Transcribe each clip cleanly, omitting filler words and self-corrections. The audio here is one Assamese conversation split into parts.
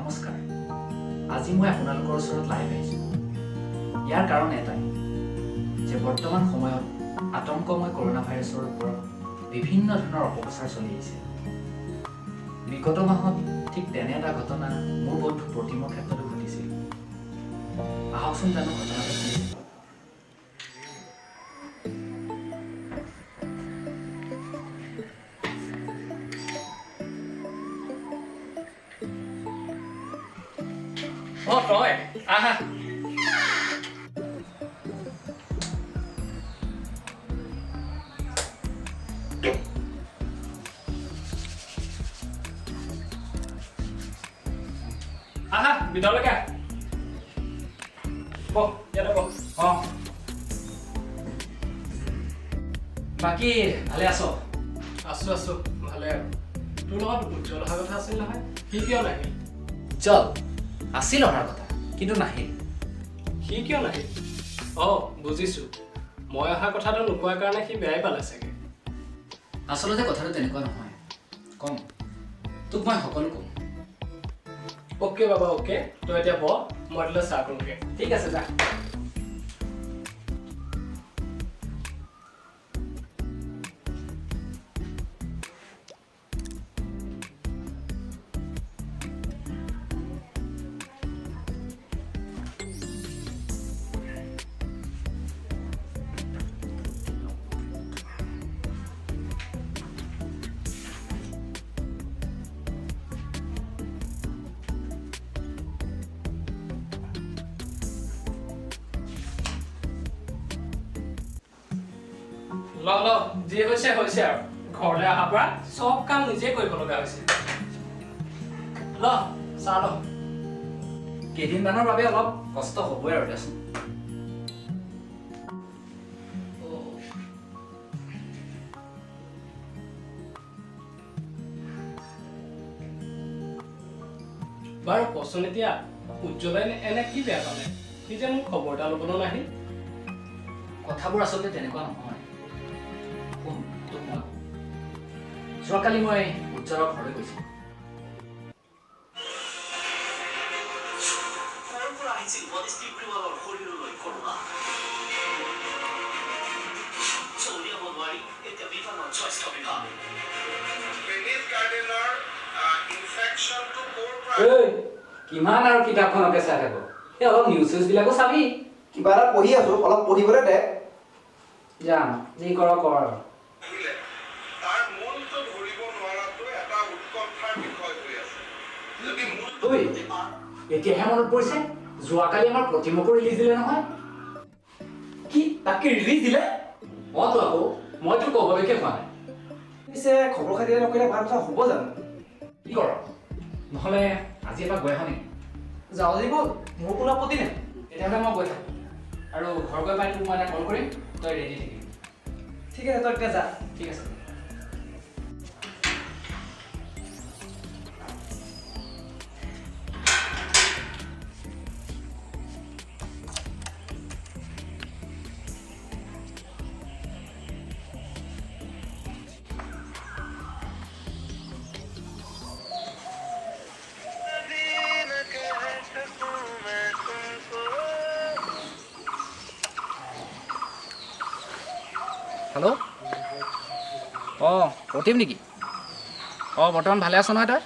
নমস্কাৰ আজি মই আপোনালোকৰ ওচৰত লাইভ আহিছোঁ ইয়াৰ কাৰণ এটাই যে বৰ্তমান সময়ত আতংকময় কৰোনা ভাইৰাছৰ ওপৰত বিভিন্ন ধৰণৰ অপপ্ৰচাৰ চলি আছে বিগত মাহত ঠিক তেনে এটা ঘটনা মোৰ বন্ধু প্ৰতিমৰ ক্ষেত্ৰতো ঘটিছিল আহকচোন জানো ঘটনাটো কি Oh, Roy. Aha. Aha, bidol ka. Bo, ya bo. Oh. বাকি ভালে আছো আছো ভালে আৰু তোৰ লগত উজ্জ্বল অহাৰ কথা আছিল নহয় সি কিয় নাহিল উজ্জ্বল আছিল অহাৰ কথা কিন্তু নাহিল সি কিয় নাহিল বুজিছো মই অহাৰ কথাটো নোকোৱাৰ কাৰণে সি বেয়াই পালে চাগে আচলতে কথাটো তেনেকুৱা নহয় কম তোক মই সকলো কম ওকে বাবা ওকে তই এতিয়া ব মই দিলে চাহ কৰোঁগে ঠিক আছে যা ল যি হৈছে আৰু ঘৰলৈ অহাৰ পৰা চব কাম নিজে কৰিব লগা হৈছে ল চাহ ল কেইদিনমানৰ বাবে অলপ কষ্ট হ'বই আৰু দেচোন বাৰু কচোন এতিয়া উজ্জ্বলে এনে কি বেয়া পালে সি যে মোক খবৰ এটা ল'বলৈ নাহিল কথাবোৰ আচলতে তেনেকুৱা নহয় যোৱাকালি মই উজ্জ্বলৰ ঘৰলৈ গৈছিলোঁ কিমান আৰু কিতাপখনকে চাই থাকো এই অলপ নিউজ বিলাকো চাবি কিবা এটা পঢ়ি আছো অলপ পঢ়িবলৈ দে যাম যি কৰ আৰু এতিয়াহে মনত পৰিছে যোৱাকালি আমাৰ প্ৰতিমকো ৰিলিজ দিলে নহয় কি তাকে ৰিলিজ দিলে তো আকৌ মই তোৰ ক'বলৈকে হোৱা নাই পিছে খবৰ খাতি নকৰিলে ভাল কথা হ'ব জানো কি কৰ নহ'লে আজি এবাৰ গৈ আহা নেকি যাওঁ যি ব'ল মোৰ কোনো আপত্তি নাই তেতিয়াহ'লে মই গৈ থাকোঁ আৰু ঘৰ গৈ পাই তোক মই এটা কল কৰিম তই ৰেডি থাকিবি ঠিক আছে তই এতিয়া যা ঠিক আছে হেল্ল' প্ৰতিম নেকি বৰ্তমান ভালে আছ নহয় তই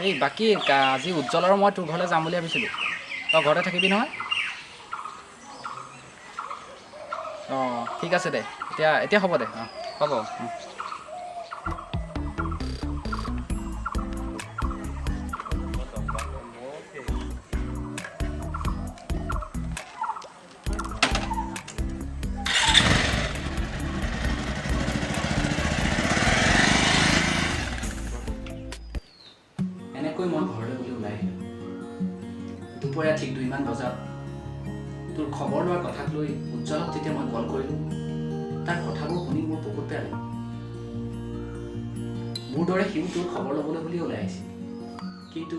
এই বাকী আজি উজ্জ্বল আৰু মই তোৰ ঘৰলৈ যাম বুলি ভাবিছিলোঁ তই ঘৰতে থাকিবি নহয় ঠিক আছে দে এতিয়া হ'ব দে হ'ব মই ঘৰলৈ বুলি ওলাই আহিলোঁ দুপৰীয়া ঠিক 2মান বজাত তোৰ খবৰ লোৱাৰ কথাক লৈ উজ্জ্বলক যেতিয়া মই কল কৰিলোঁ তাৰ কথাবোৰ শুনি মোৰ বহুত বেয়া লাগিল মোৰ দৰে সিও তোৰ খবৰ ল'বলৈ বুলি ওলাই আহিছিল কিন্তু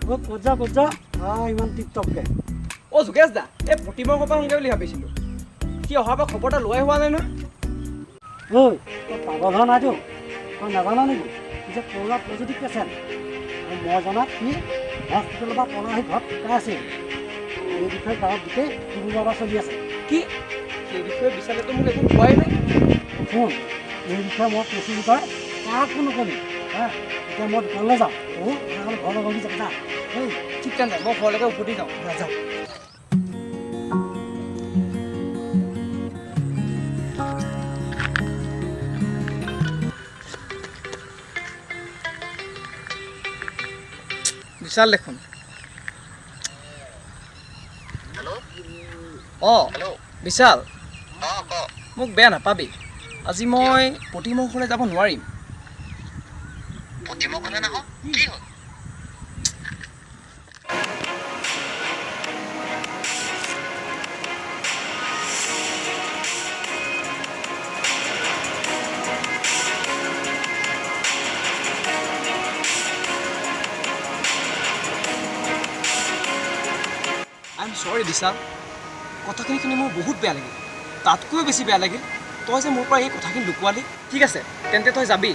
ক'ত যা ইমান টিপটপকে অ' যোগেশ দা এই প্ৰতিমৰ ঘৰৰ পৰা সংগে বুলি ভাবিছিলোঁ সি অহাৰ পৰা খবৰ এটা লোৱাই হোৱা নাই নহয় ঐ তই পাগল হোৱা নাইতো তই নাজানা নেকি যে কৰোণা পজিটিভ পেচেণ্ট আৰু মই জনাত সি হস্পিটেলৰ পৰা পলাই আহি ঘৰত শিকাই আছে এই বিষয়ে গাঁৱত গোটেই খবৰ চলি আছে কি সেই বিষয়ে বিচাৰিলেতো মোক একো কোৱাই নাই শুন এই বিষয়ে মই কৈছোঁ তই কাকো নকবি হা এতিয়া মই দোকানলৈ যাওঁ ঘৰলৈ গলি যাম যা এই ঠিক তেন্তে মই ঘৰলৈকে উভতি যাওঁ যা বিশাল দেখোন অঁ বিশাল মোক বেয়া নাপাবি আজি মই প্ৰতিমৰ ঘৰলৈ যাব নোৱাৰিম আই এম চৰি বিশাল কথাখিনি শুনি মোৰ বহুত বেয়া লাগিল তাতকৈও বেছি বেয়া লাগিল তই যে মোৰ পৰা এই কথাখিনি লুকুৱালি ঠিক আছে তেন্তে তই যাবি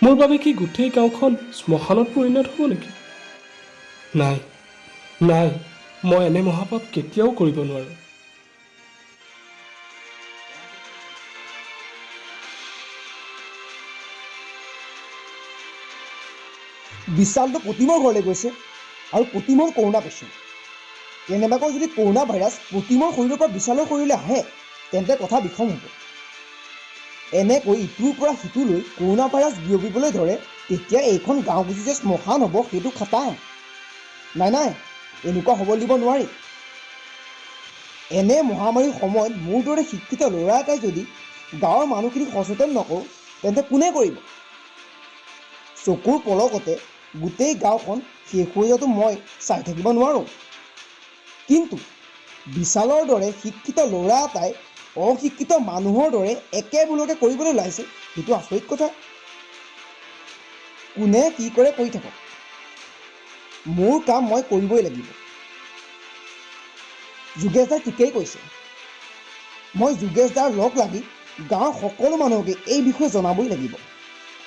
মোৰ বাবে কি গোটেই গাঁওখন শ্মশানত পৰিণত হ'ব নেকি নাই মই এনে মহাপাপ কেতিয়াও কৰিব নোৱাৰোঁ বিশালটো প্ৰতিমৰ ঘৰলৈ গৈছে আৰু প্ৰতিমৰ কৰোণা পেচেণ্ট কেনেবাকৈ যদি কৰোণা ভাইৰাছ প্ৰতিমৰ শৰীৰৰ পৰা বিশালৰ শৰীৰলৈ আহে তেন্তে কথা বিষম হ'ব এনেকৈ ইটোৰ পৰা সিটোলৈ কৰোণা ভাইৰাছ বিয়পিবলৈ ধৰে তেতিয়া এইখন গাঁও গুচি যে শ্মশান হ'ব সেইটো খাটাং নাই এনেকুৱা হ'ব দিব নোৱাৰি এনে মহামাৰীৰ সময়ত মোৰ দৰে শিক্ষিত ল'ৰা এটাই যদি গাঁৱৰ মানুহখিনিক সচেতন নকৰোঁ তেন্তে কোনে কৰিব চকুৰ পলকতে গোটেই গাঁওখন শেষ হৈ যোৱাটো মই চাই থাকিব নোৱাৰোঁ কিন্তু বিশালৰ দৰে শিক্ষিত ল'ৰা এটাই অশিক্ষিত মানুহৰ দৰে একে ভুলকে কৰিবলৈ ওলাইছে সেইটো আচৰিত কথা কোনে কি কৰে কৰি থাকক মোৰ কাম মই কৰিবই লাগিব যোগেশ দাই ঠিকেই কৈছে মই যোগেশ দাৰ লগ লাগি গাঁৱৰ সকলো মানুহকে এই বিষয়ে জনাবই লাগিব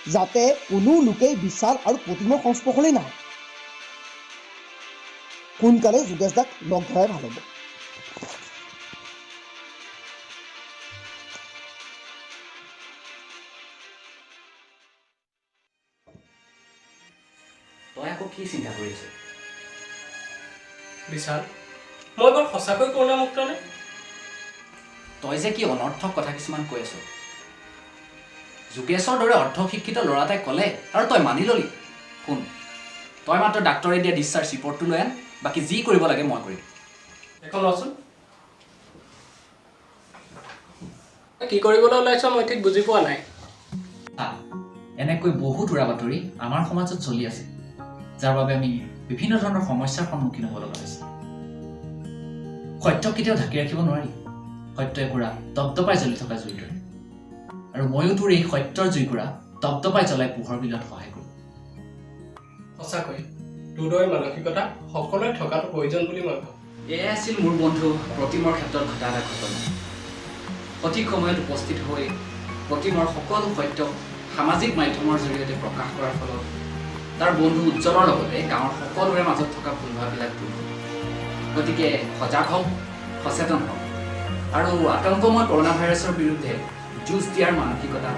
যাতে কোনো লোকেই বিশাল আৰু প্ৰতিমৰ সংস্পৰ্শলৈ নাহে সোনকালে যোগেশ দাক লগ ধৰাই ভাল হ'ব তই আকৌ কি চিন্তা কৰি আছ বিশাল মই বৰ সঁচাকৈ কৰোণা মুক্ত নে তই যে কি অনৰ্থক কথা কিছুমান কৈ আছ যোগেশৰ দৰে অৰ্ধ শিক্ষিত ল'ৰা এটাই ক'লে আৰু তই মানি ল'লি শুন তই মাত্ৰ ডাক্তৰে দিয়া ডিছচাৰ্জ ৰিপৰ্টটো লৈ আন বাকী যি কৰিব লাগে মই কৰিম এখন লচোন কি কৰিবলৈ ওলাইছ মই ঠিক বুজি পোৱা নাই এনেকৈ বহুত উৰা বাতৰি আমাৰ সমাজত চলি আছে যাৰ বাবে আমি বিভিন্ন ধৰণৰ সমস্যাৰ সন্মুখীন হ'ব লগা হৈছে সত্যক কেতিয়াও ঢাকি ৰাখিব নোৱাৰি সত্য একুৰা দপদপাই জ্বলি থকা জুইৰ দৰে আৰু ময়ো তোৰ এই সত্যৰ জুইকুৰা দপদপাই জ্বলাই পোহৰ বিলাত সহায় কৰোঁ সঁচাকৈ তোৰ দৰে মানসিকতা সকলোৱে থকাটো প্ৰয়োজন বুলি মই ভাবোঁ এয়াই আছিল মোৰ বন্ধু প্ৰতিমৰ ক্ষেত্ৰত ঘটা এটা ঘটনা সঠিক সময়ত উপস্থিত হৈ প্ৰতিমৰ সকলো সত্য সামাজিক মাধ্যমৰ জৰিয়তে প্ৰকাশ কৰাৰ ফলত তাৰ বন্ধু উজ্জ্বলৰ লগতে গাঁৱৰ সকলোৰে মাজত থকা ভুলভাৱবিলাক দূৰ হ'ল গতিকে সজাগ হওক সচেতন হওক আৰু আতংকময় কৰোণা ভাইৰাছৰ বিৰুদ্ধে যুঁজ দিয়াৰ মানসিকতা